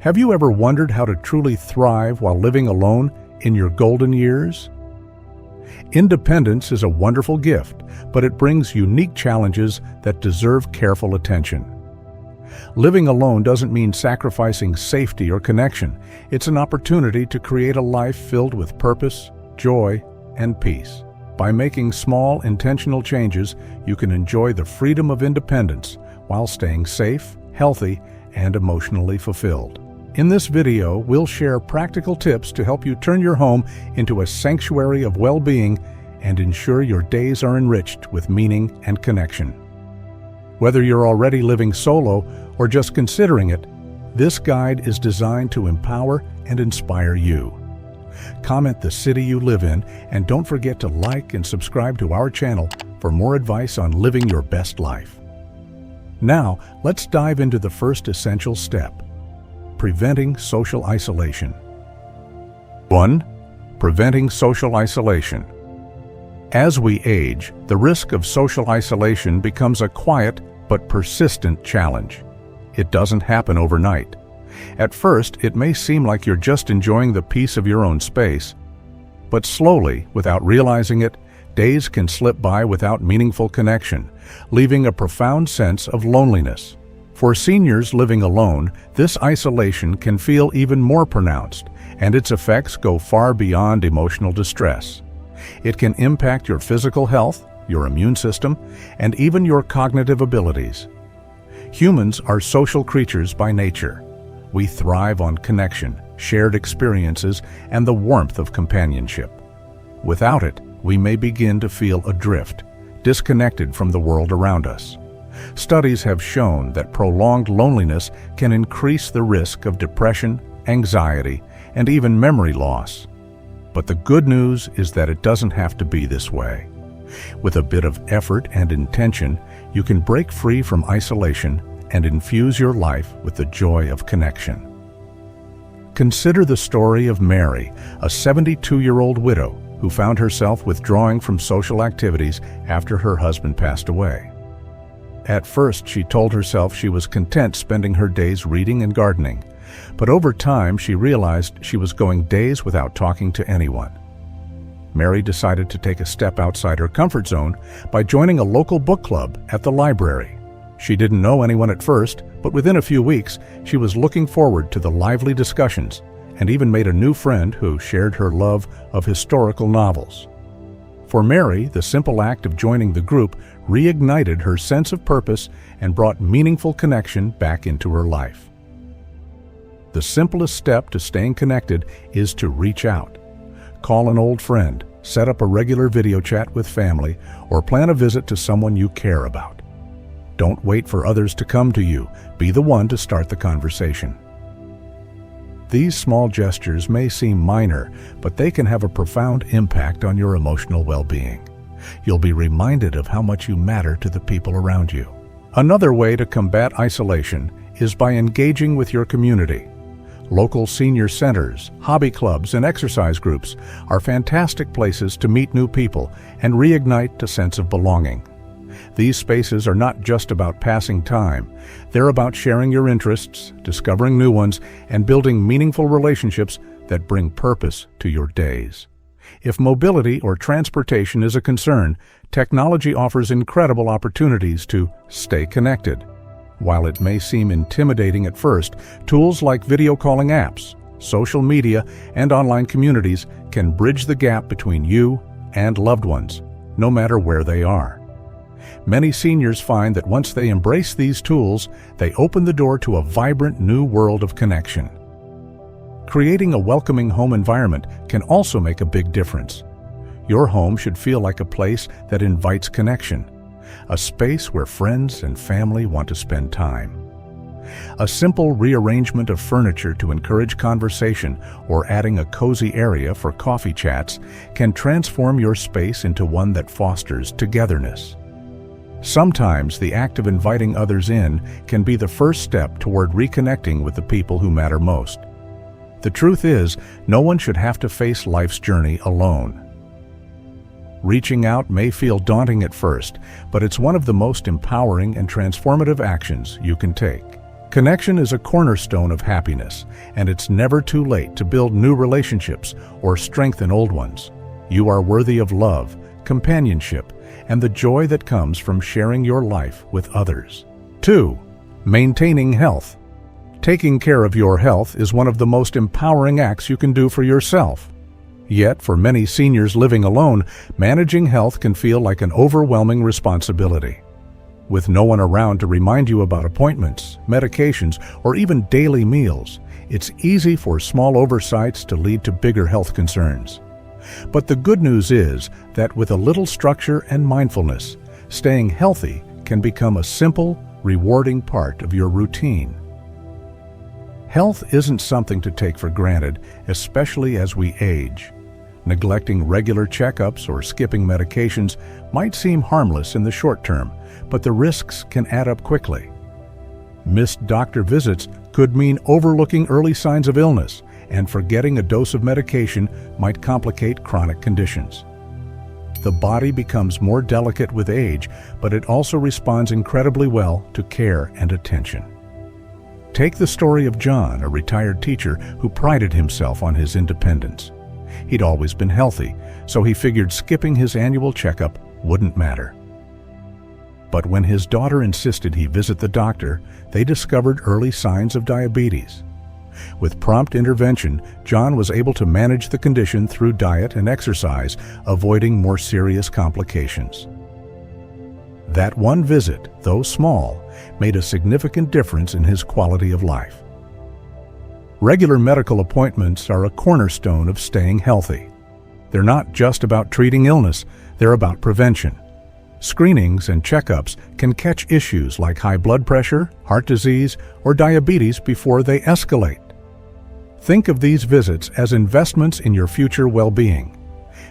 Have you ever wondered how to truly thrive while living alone in your golden years? Independence is a wonderful gift, but it brings unique challenges that deserve careful attention. Living alone doesn't mean sacrificing safety or connection. It's an opportunity to create a life filled with purpose, joy, and peace. By making small, intentional changes, you can enjoy the freedom of independence while staying safe, healthy, and emotionally fulfilled. In this video, we'll share practical tips to help you turn your home into a sanctuary of well-being and ensure your days are enriched with meaning and connection. Whether you're already living solo or just considering it, this guide is designed to empower and inspire you. Comment the city you live in, and don't forget to like and subscribe to our channel for more advice on living your best life. Now, let's dive into the first essential step: preventing social isolation. 1. Preventing social isolation. As we age, the risk of social isolation becomes a quiet but persistent challenge. It doesn't happen overnight. At first, it may seem like you're just enjoying the peace of your own space, but slowly, without realizing it, days can slip by without meaningful connection, leaving a profound sense of loneliness. For seniors living alone, this isolation can feel even more pronounced, and its effects go far beyond emotional distress. It can impact your physical health, your immune system, and even your cognitive abilities. Humans are social creatures by nature. We thrive on connection, shared experiences, and the warmth of companionship. Without it, we may begin to feel adrift, disconnected from the world around us. Studies have shown that prolonged loneliness can increase the risk of depression, anxiety, and even memory loss. But the good news is that it doesn't have to be this way. With a bit of effort and intention, you can break free from isolation and infuse your life with the joy of connection. Consider the story of Mary, a 72-year-old widow who found herself withdrawing from social activities after her husband passed away. At first, she told herself she was content spending her days reading and gardening, but over time she realized she was going days without talking to anyone. Mary decided to take a step outside her comfort zone by joining a local book club at the library. She didn't know anyone at first, but within a few weeks, she was looking forward to the lively discussions and even made a new friend who shared her love of historical novels. For Mary, the simple act of joining the group reignited her sense of purpose and brought meaningful connection back into her life. The simplest step to staying connected is to reach out. Call an old friend, set up a regular video chat with family, or plan a visit to someone you care about. Don't wait for others to come to you. Be the one to start the conversation. These small gestures may seem minor, but they can have a profound impact on your emotional well-being. You'll be reminded of how much you matter to the people around you. Another way to combat isolation is by engaging with your community. Local senior centers, hobby clubs, and exercise groups are fantastic places to meet new people and reignite a sense of belonging. These spaces are not just about passing time. They're about sharing your interests, discovering new ones, and building meaningful relationships that bring purpose to your days. If mobility or transportation is a concern, technology offers incredible opportunities to stay connected. While it may seem intimidating at first, tools like video calling apps, social media, and online communities can bridge the gap between you and loved ones, no matter where they are. Many seniors find that once they embrace these tools, they open the door to a vibrant new world of connection. Creating a welcoming home environment can also make a big difference. Your home should feel like a place that invites connection, a space where friends and family want to spend time. A simple rearrangement of furniture to encourage conversation or adding a cozy area for coffee chats can transform your space into one that fosters togetherness. Sometimes the act of inviting others in can be the first step toward reconnecting with the people who matter most. The truth is, no one should have to face life's journey alone. Reaching out may feel daunting at first, but it's one of the most empowering and transformative actions you can take. Connection is a cornerstone of happiness, and it's never too late to build new relationships or strengthen old ones. You are worthy of love, companionship, and the joy that comes from sharing your life with others. 2. Maintaining health. Taking care of your health is one of the most empowering acts you can do for yourself. Yet, for many seniors living alone, managing health can feel like an overwhelming responsibility. With no one around to remind you about appointments, medications, or even daily meals, it's easy for small oversights to lead to bigger health concerns. But the good news is that with a little structure and mindfulness, staying healthy can become a simple, rewarding part of your routine. Health isn't something to take for granted, especially as we age. Neglecting regular checkups or skipping medications might seem harmless in the short term, but the risks can add up quickly. Missed doctor visits could mean overlooking early signs of illness, and forgetting a dose of medication might complicate chronic conditions. The body becomes more delicate with age, but it also responds incredibly well to care and attention. Take the story of John, a retired teacher who prided himself on his independence. He'd always been healthy, so he figured skipping his annual checkup wouldn't matter. But when his daughter insisted he visit the doctor, they discovered early signs of diabetes. With prompt intervention, John was able to manage the condition through diet and exercise, avoiding more serious complications. That one visit, though small, made a significant difference in his quality of life. Regular medical appointments are a cornerstone of staying healthy. They're not just about treating illness, they're about prevention. Screenings and checkups can catch issues like high blood pressure, heart disease, or diabetes before they escalate. Think of these visits as investments in your future well-being.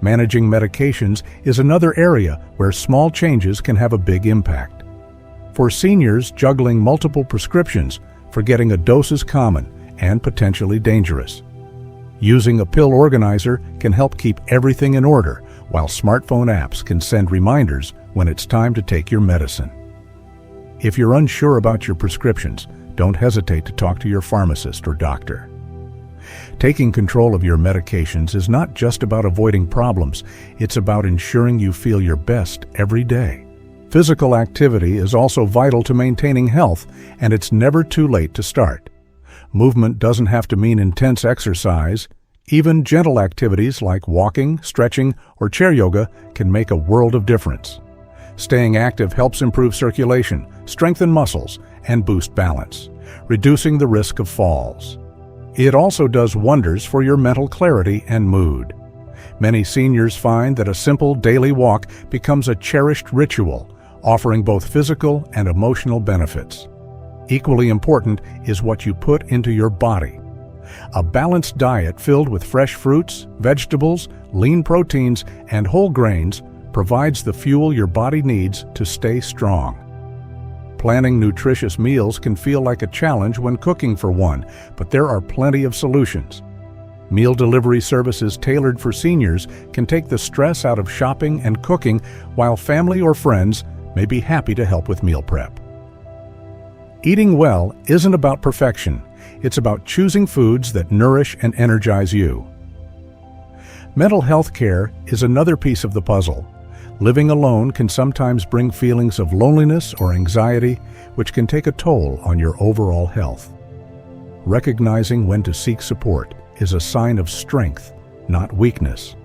Managing medications is another area where small changes can have a big impact. For seniors juggling multiple prescriptions, forgetting a dose is common and potentially dangerous. Using a pill organizer can help keep everything in order, while smartphone apps can send reminders when it's time to take your medicine. If you're unsure about your prescriptions, don't hesitate to talk to your pharmacist or doctor. Taking control of your medications is not just about avoiding problems, it's about ensuring you feel your best every day. Physical activity is also vital to maintaining health, and it's never too late to start. Movement doesn't have to mean intense exercise. Even gentle activities like walking, stretching, or chair yoga can make a world of difference. Staying active helps improve circulation, strengthen muscles, and boost balance, reducing the risk of falls. It also does wonders for your mental clarity and mood. Many seniors find that a simple daily walk becomes a cherished ritual, offering both physical and emotional benefits. Equally important is what you put into your body. A balanced diet filled with fresh fruits, vegetables, lean proteins, and whole grains provides the fuel your body needs to stay strong. Planning nutritious meals can feel like a challenge when cooking for one, but there are plenty of solutions. Meal delivery services tailored for seniors can take the stress out of shopping and cooking, while family or friends may be happy to help with meal prep. Eating well isn't about perfection. It's about choosing foods that nourish and energize you. Mental health care is another piece of the puzzle. Living alone can sometimes bring feelings of loneliness or anxiety, which can take a toll on your overall health. Recognizing when to seek support is a sign of strength, not weakness.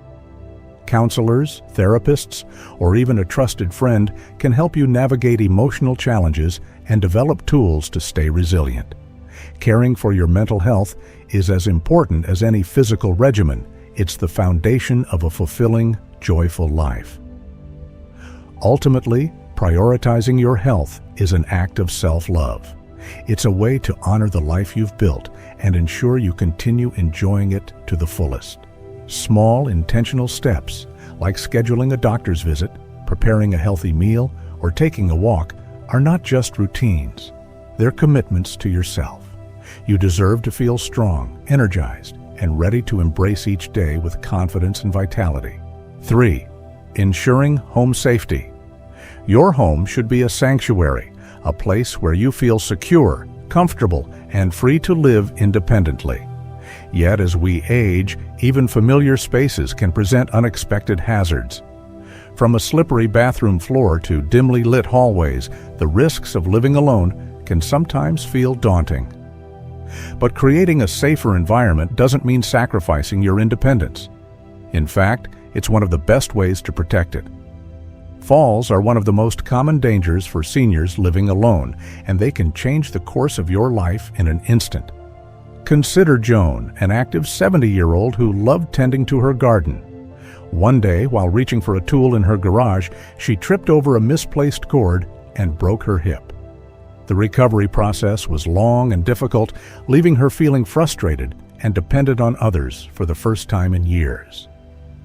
Counselors, therapists, or even a trusted friend can help you navigate emotional challenges and develop tools to stay resilient. Caring for your mental health is as important as any physical regimen. It's the foundation of a fulfilling, joyful life. Ultimately, prioritizing your health is an act of self-love. It's a way to honor the life you've built and ensure you continue enjoying it to the fullest. Small, intentional steps, like scheduling a doctor's visit, preparing a healthy meal, or taking a walk, are not just routines. They're commitments to yourself. You deserve to feel strong, energized, and ready to embrace each day with confidence and vitality. 3. Ensuring home safety. Your home should be a sanctuary, a place where you feel secure, comfortable, and free to live independently. Yet as we age, even familiar spaces can present unexpected hazards. From a slippery bathroom floor to dimly lit hallways, the risks of living alone can sometimes feel daunting. But creating a safer environment doesn't mean sacrificing your independence. In fact, it's one of the best ways to protect it. Falls are one of the most common dangers for seniors living alone, and they can change the course of your life in an instant. Consider Joan, an active 70-year-old who loved tending to her garden. One day, while reaching for a tool in her garage, she tripped over a misplaced cord and broke her hip. The recovery process was long and difficult, leaving her feeling frustrated and dependent on others for the first time in years.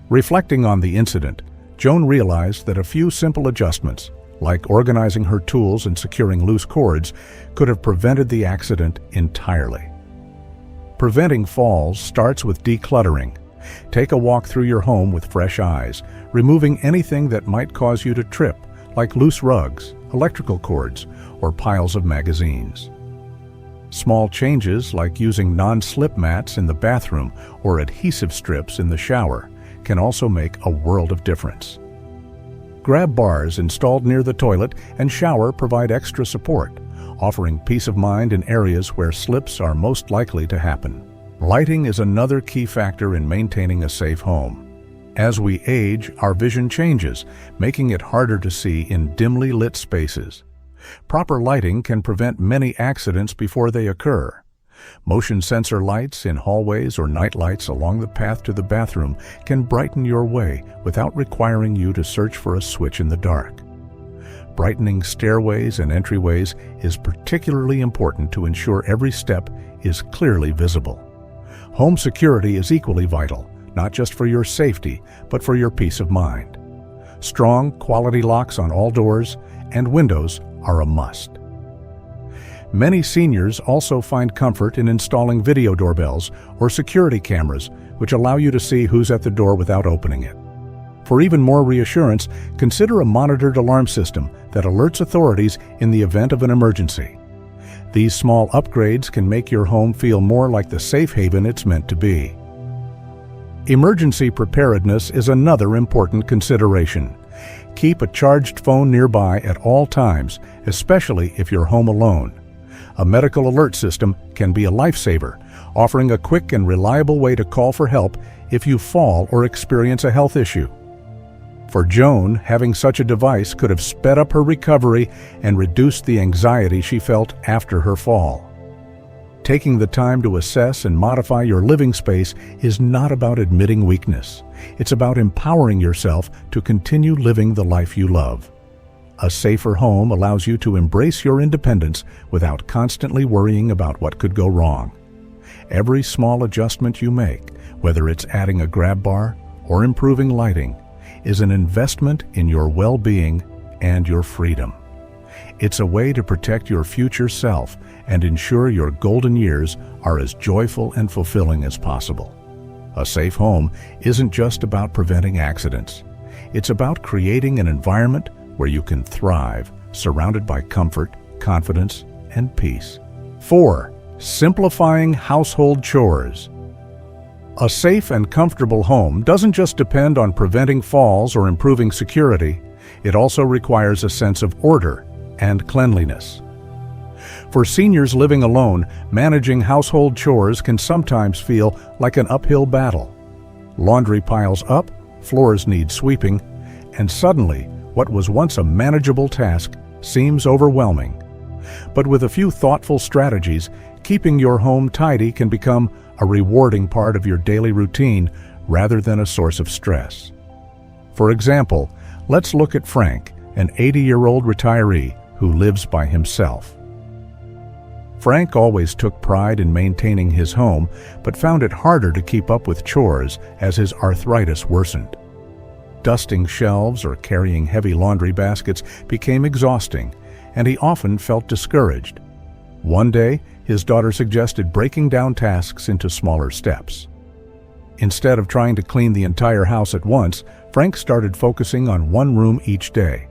Reflecting on the incident, Joan realized that a few simple adjustments, like organizing her tools and securing loose cords, could have prevented the accident entirely. Preventing falls starts with decluttering. Take a walk through your home with fresh eyes, removing anything that might cause you to trip, like loose rugs, electrical cords, or piles of magazines. Small changes like using non-slip mats in the bathroom or adhesive strips in the shower can also make a world of difference. Grab bars installed near the toilet and shower provide extra support, offering peace of mind in areas where slips are most likely to happen. Lighting is another key factor in maintaining a safe home. As we age, our vision changes, making it harder to see in dimly lit spaces. Proper lighting can prevent many accidents before they occur. Motion sensor lights in hallways or night lights along the path to the bathroom can brighten your way without requiring you to search for a switch in the dark. Brightening stairways and entryways is particularly important to ensure every step is clearly visible. Home security is equally vital, not just for your safety, but for your peace of mind. Strong, quality locks on all doors and windows are a must. Many seniors also find comfort in installing video doorbells or security cameras, which allow you to see who's at the door without opening it. For even more reassurance, consider a monitored alarm system that alerts authorities in the event of an emergency. These small upgrades can make your home feel more like the safe haven it's meant to be. Emergency preparedness is another important consideration. Keep a charged phone nearby at all times, especially if you're home alone. A medical alert system can be a lifesaver, offering a quick and reliable way to call for help if you fall or experience a health issue. For Joan, having such a device could have sped up her recovery and reduced the anxiety she felt after her fall. Taking the time to assess and modify your living space is not about admitting weakness. It's about empowering yourself to continue living the life you love. A safer home allows you to embrace your independence without constantly worrying about what could go wrong. Every small adjustment you make, whether it's adding a grab bar or improving lighting, is an investment in your well-being and your freedom. It's a way to protect your future self and ensure your golden years are as joyful and fulfilling as possible. A safe home isn't just about preventing accidents. It's about creating an environment where you can thrive, surrounded by comfort, confidence, and peace. 4. Simplifying household chores. A safe and comfortable home doesn't just depend on preventing falls or improving security. It also requires a sense of order and cleanliness. For seniors living alone, managing household chores can sometimes feel like an uphill battle. Laundry piles up, floors need sweeping, and suddenly, what was once a manageable task seems overwhelming. But with a few thoughtful strategies, keeping your home tidy can become a rewarding part of your daily routine rather than a source of stress. For example, let's look at Frank, an 80-year-old retiree who lives by himself. Frank always took pride in maintaining his home, but found it harder to keep up with chores as his arthritis worsened. Dusting shelves or carrying heavy laundry baskets became exhausting, and he often felt discouraged. One day, his daughter suggested breaking down tasks into smaller steps. Instead of trying to clean the entire house at once, Frank started focusing on one room each day.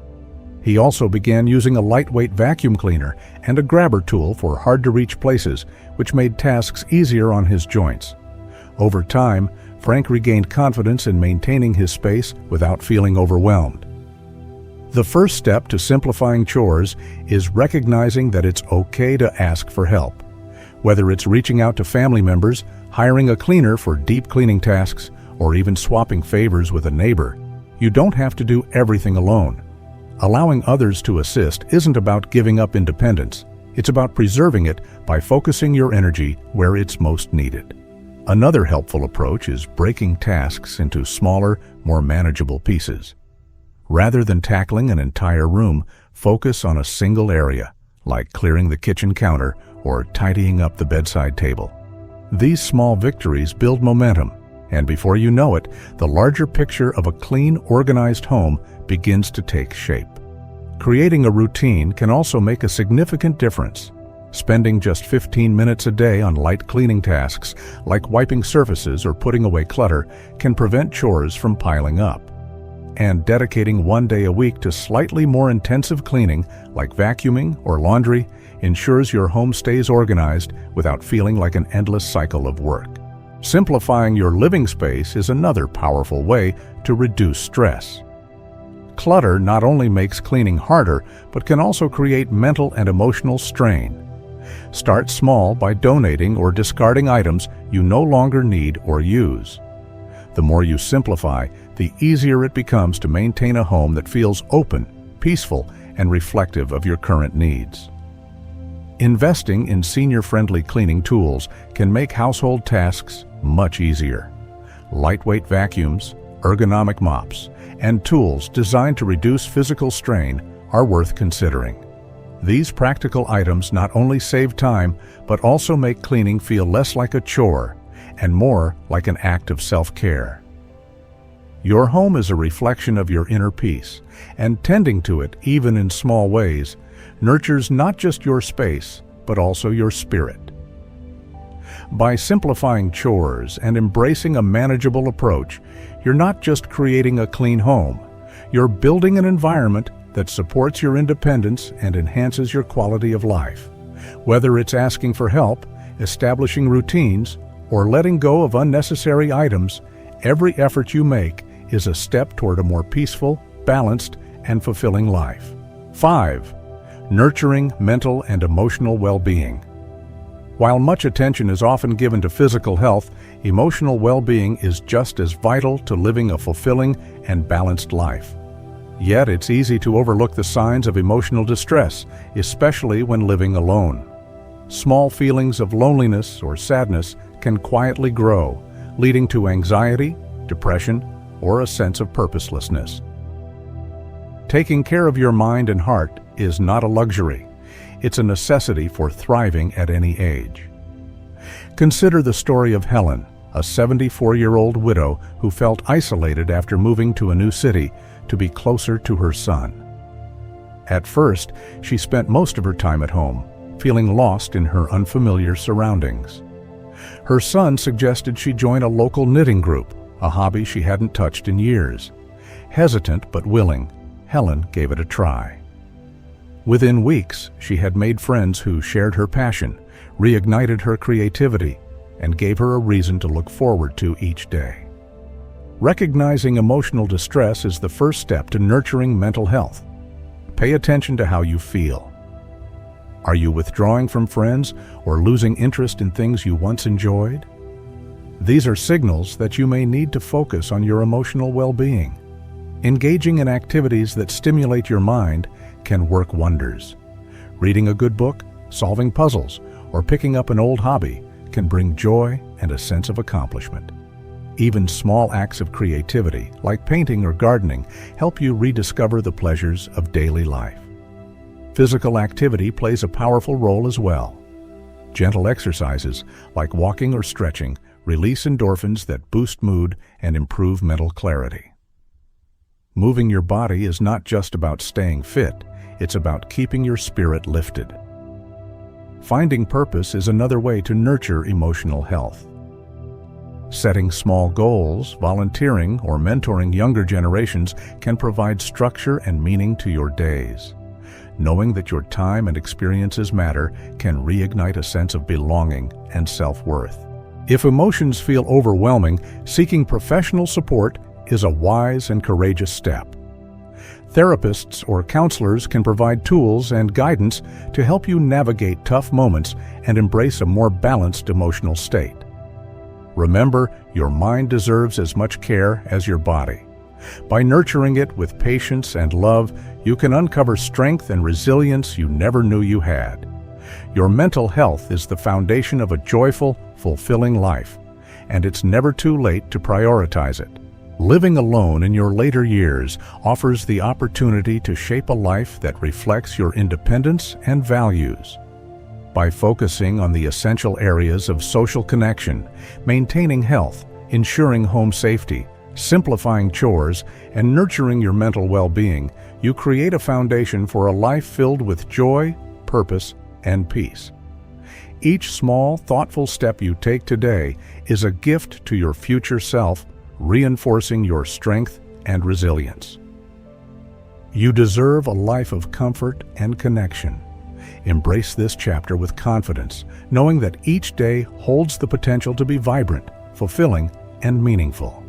He also began using a lightweight vacuum cleaner and a grabber tool for hard-to-reach places, which made tasks easier on his joints. Over time, Frank regained confidence in maintaining his space without feeling overwhelmed. The first step to simplifying chores is recognizing that it's okay to ask for help. Whether it's reaching out to family members, hiring a cleaner for deep cleaning tasks, or even swapping favors with a neighbor, you don't have to do everything alone. Allowing others to assist isn't about giving up independence. It's about preserving it by focusing your energy where it's most needed. Another helpful approach is breaking tasks into smaller, more manageable pieces. Rather than tackling an entire room, focus on a single area, like clearing the kitchen counter or tidying up the bedside table. These small victories build momentum, and before you know it, the larger picture of a clean, organized home begins to take shape. Creating a routine can also make a significant difference. Spending just 15 minutes a day on light cleaning tasks, like wiping surfaces or putting away clutter, can prevent chores from piling up. And dedicating one day a week to slightly more intensive cleaning, like vacuuming or laundry, ensures your home stays organized without feeling like an endless cycle of work. Simplifying your living space is another powerful way to reduce stress. Clutter not only makes cleaning harder, but can also create mental and emotional strain. Start small by donating or discarding items you no longer need or use. The more you simplify, the easier it becomes to maintain a home that feels open, peaceful, and reflective of your current needs. Investing in senior-friendly cleaning tools can make household tasks much easier. Lightweight vacuums, ergonomic mops, and tools designed to reduce physical strain are worth considering. These practical items not only save time, but also make cleaning feel less like a chore and more like an act of self-care. Your home is a reflection of your inner peace, and tending to it, even in small ways, nurtures not just your space, but also your spirit. By simplifying chores and embracing a manageable approach, you're not just creating a clean home, you're building an environment that supports your independence and enhances your quality of life. Whether it's asking for help, establishing routines, or letting go of unnecessary items, every effort you make is a step toward a more peaceful, balanced, and fulfilling life. 5. Nurturing mental and emotional well-being. While much attention is often given to physical health, emotional well-being is just as vital to living a fulfilling and balanced life. Yet it's easy to overlook the signs of emotional distress, especially when living alone. Small feelings of loneliness or sadness can quietly grow, leading to anxiety, depression, or a sense of purposelessness. Taking care of your mind and heart is not a luxury. It's a necessity for thriving at any age. Consider the story of Helen, a 74-year-old widow who felt isolated after moving to a new city to be closer to her son. At first, she spent most of her time at home, feeling lost in her unfamiliar surroundings. Her son suggested she join a local knitting group, a hobby she hadn't touched in years. Hesitant but willing, Helen gave it a try. Within weeks, she had made friends who shared her passion, reignited her creativity, and gave her a reason to look forward to each day. Recognizing emotional distress is the first step to nurturing mental health. Pay attention to how you feel. Are you withdrawing from friends or losing interest in things you once enjoyed? These are signals that you may need to focus on your emotional well-being. Engaging in activities that stimulate your mind can work wonders. Reading a good book, solving puzzles, or picking up an old hobby can bring joy and a sense of accomplishment. Even small acts of creativity, like painting or gardening, help you rediscover the pleasures of daily life. Physical activity plays a powerful role as well. Gentle exercises, like walking or stretching, release endorphins that boost mood and improve mental clarity. Moving your body is not just about staying fit, it's about keeping your spirit lifted. Finding purpose is another way to nurture emotional health. Setting small goals, volunteering, or mentoring younger generations can provide structure and meaning to your days. Knowing that your time and experiences matter can reignite a sense of belonging and self-worth. If emotions feel overwhelming, seeking professional support is a wise and courageous step. Therapists or counselors can provide tools and guidance to help you navigate tough moments and embrace a more balanced emotional state. Remember, your mind deserves as much care as your body. By nurturing it with patience and love, you can uncover strength and resilience you never knew you had. Your mental health is the foundation of a joyful, fulfilling life, and it's never too late to prioritize it. Living alone in your later years offers the opportunity to shape a life that reflects your independence and values. By focusing on the essential areas of social connection, maintaining health, ensuring home safety, simplifying chores, and nurturing your mental well-being, you create a foundation for a life filled with joy, purpose, and peace. Each small, thoughtful step you take today is a gift to your future self, reinforcing your strength and resilience. You deserve a life of comfort and connection. Embrace this chapter with confidence, knowing that each day holds the potential to be vibrant, fulfilling, and meaningful.